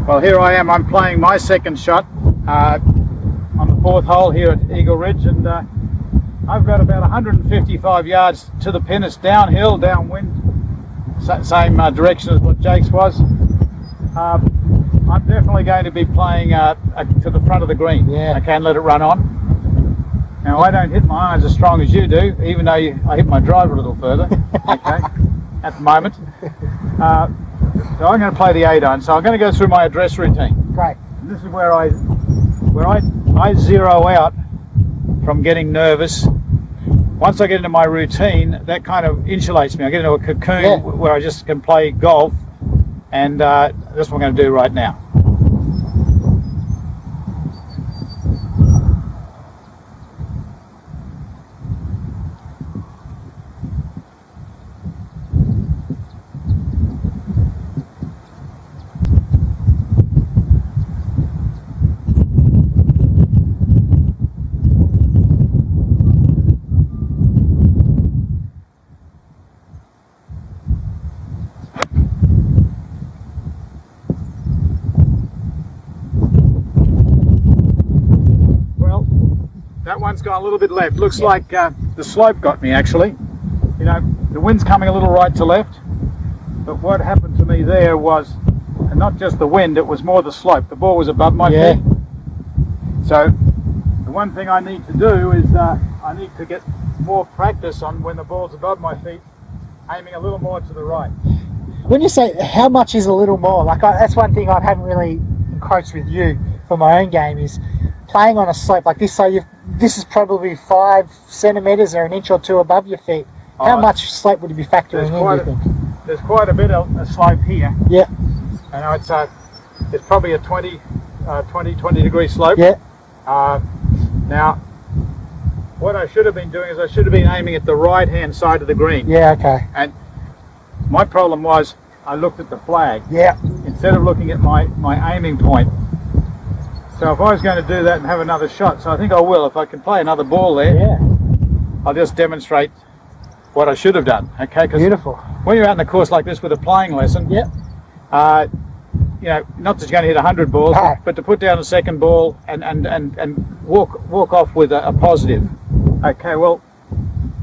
Well, here I am. I'm playing my second shot on the fourth hole here at Eagle Ridge, and I've got about 155 yards to the pin. It's downhill, downwind, same direction as what Jake's was. I'm definitely going to be playing to the front of the green. Yeah. I can let it run on. Now, I don't hit my irons as strong as you do, even though I hit my driver a little further. Okay, at the moment. So I'm going to play the 8-iron. So I'm going to go through my address routine. Great. And this is where I zero out from getting nervous. Once I get into my routine, that kind of insulates me. I get into a cocoon where I just can play golf, and that's what I'm going to do right now. That one's gone a little bit left. Looks like the slope got me, actually. You know, the wind's coming a little right to left, but what happened to me there was not just the wind, it was more the slope. The ball was above my feet. So the one thing I need to do is I need to get more practice on when the ball's above my feet, aiming a little more to the right. When you say how much is a little more, like that's one thing I haven't really encroached with you for my own game, is playing on a slope like this. So this is probably 5 centimetres or an inch or two above your feet. How much slope would you be factoring in, do you think? There's quite a bit of a slope here. Yeah. I know it's probably a 20 degree slope. Yeah. Now, what I should have been doing is I should have been aiming at the right hand side of the green. Yeah, okay. And my problem was I looked at the flag. Yeah. Instead of looking at my aiming point. So if I was going to do that and have another shot, so I think I will, if I can play another ball there, I'll just demonstrate what I should have done. Okay, because beautiful. When you're out in the course like this with a playing lesson, you know, not that you're going to hit 100 balls, but to put down a second ball and walk off with a positive. Okay, well,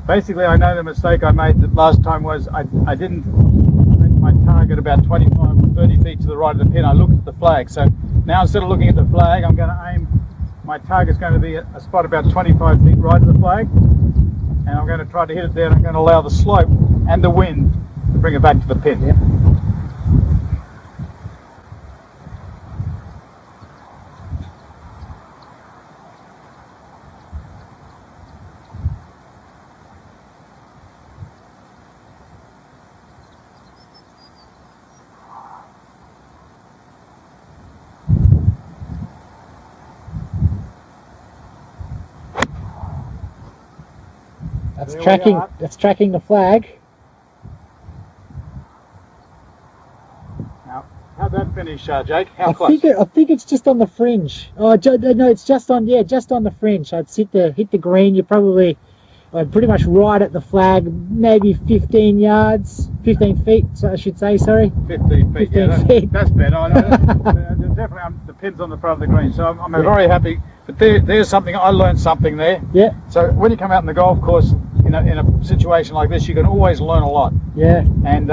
basically I know the mistake I made the last time was I didn't make my target about 25 or 30 feet to the right of the pin. I looked at the flag. So now instead of looking at the flag, I'm going to aim, my target's going to be a spot about 25 feet right of the flag, and I'm going to try to hit it there, and I'm going to allow the slope and the wind to bring it back to the pin. Yep. That's tracking the flag. Now, how'd that finish, Jake? How close? I think it's just on the fringe. Oh no, it's just on the fringe. I'd hit the green. You're probably pretty much right at the flag, maybe 15 yards, 15 feet. So I should say, sorry. 15 feet. 15 feet. That's better. I know. Definitely, the pin's on the front of the green, so I'm very happy. But there's something, I learned something there. Yeah. So when you come out in the golf course, in a situation like this, you can always learn a lot. Yeah. And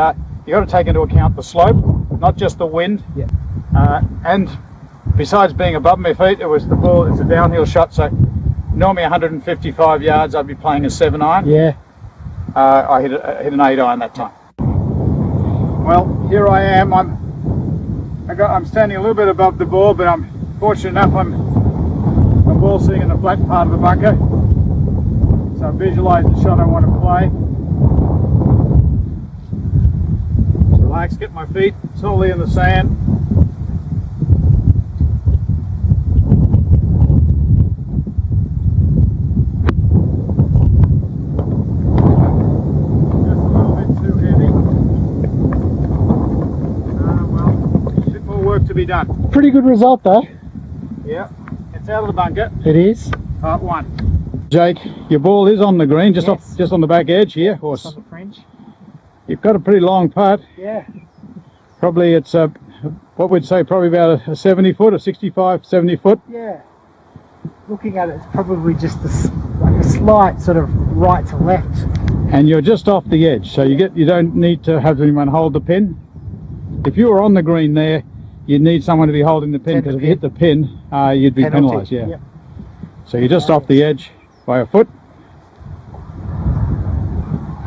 you got to take into account the slope, not just the wind. Yeah. And besides being above my feet, it's a downhill shot. So normally 155 yards, I'd be playing a 7-iron. Yeah. I hit an 8-iron that time. Well, here I am. I'm standing a little bit above the ball, but I'm fortunate enough the ball sitting in the flat part of the bunker. So I visualise the shot I want to play. Relax, get my feet solely in the sand. Just a little bit too heavy. Well, a bit more work to be done. Pretty good result though. Yeah, it's out of the bunker. It is. Part 1. Jake, your ball is on the green, just on the back edge here. On the fringe. You've got a pretty long putt. Yeah. Probably it's what we'd say probably about a 70 foot, a 65, 70 foot. Yeah. Looking at it, it's probably just like a slight sort of right to left. And you're just off the edge, so you don't need to have anyone hold the pin. If you were on the green there, you'd need someone to be holding the pin, because if you hit the pin, you'd be penalised. Yeah. Yep. So you're just off the edge by a foot.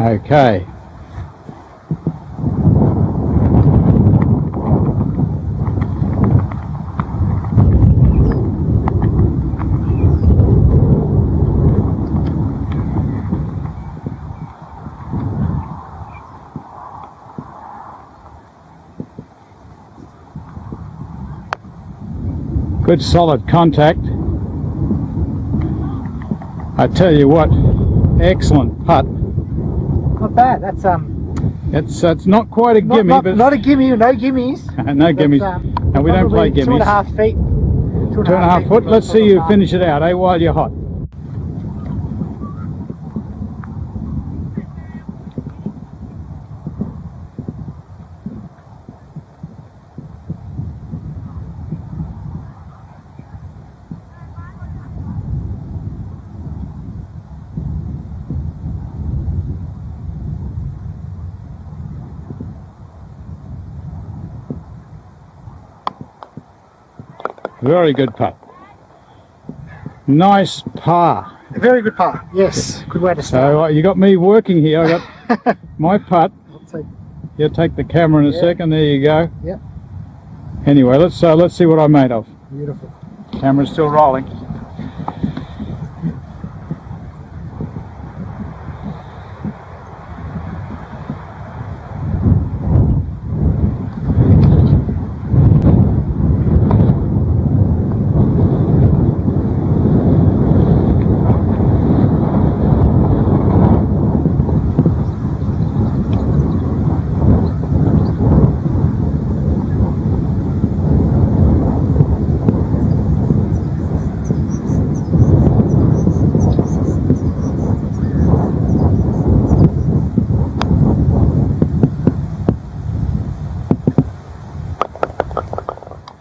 Okay. Good solid contact. I tell you what, excellent putt. Not bad. That's It's not quite a gimme, but not a gimme. No gimmies. no gimmies, and we don't play gimmies. 2.5 feet. 2.5 foot. Let's see you finish it out, while you're hot. Very good putt. Nice par. A very good par. Yes, good way to start. So you got me working here. I got my putt. You take the camera in a second. There you go. Yep. Anyway, let's see what I'm made of. Beautiful. Camera's still rolling.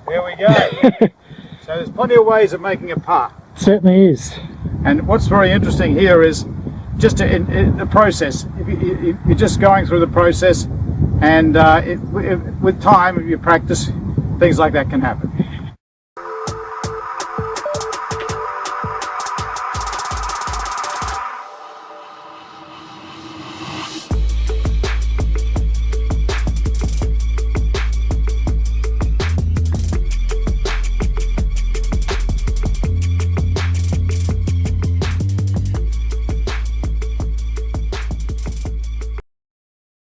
There we go. So there's plenty of ways of making a putt. Certainly is. And what's very interesting here is just in the process. If you're just going through the process, and with time, if you practice, things like that can happen.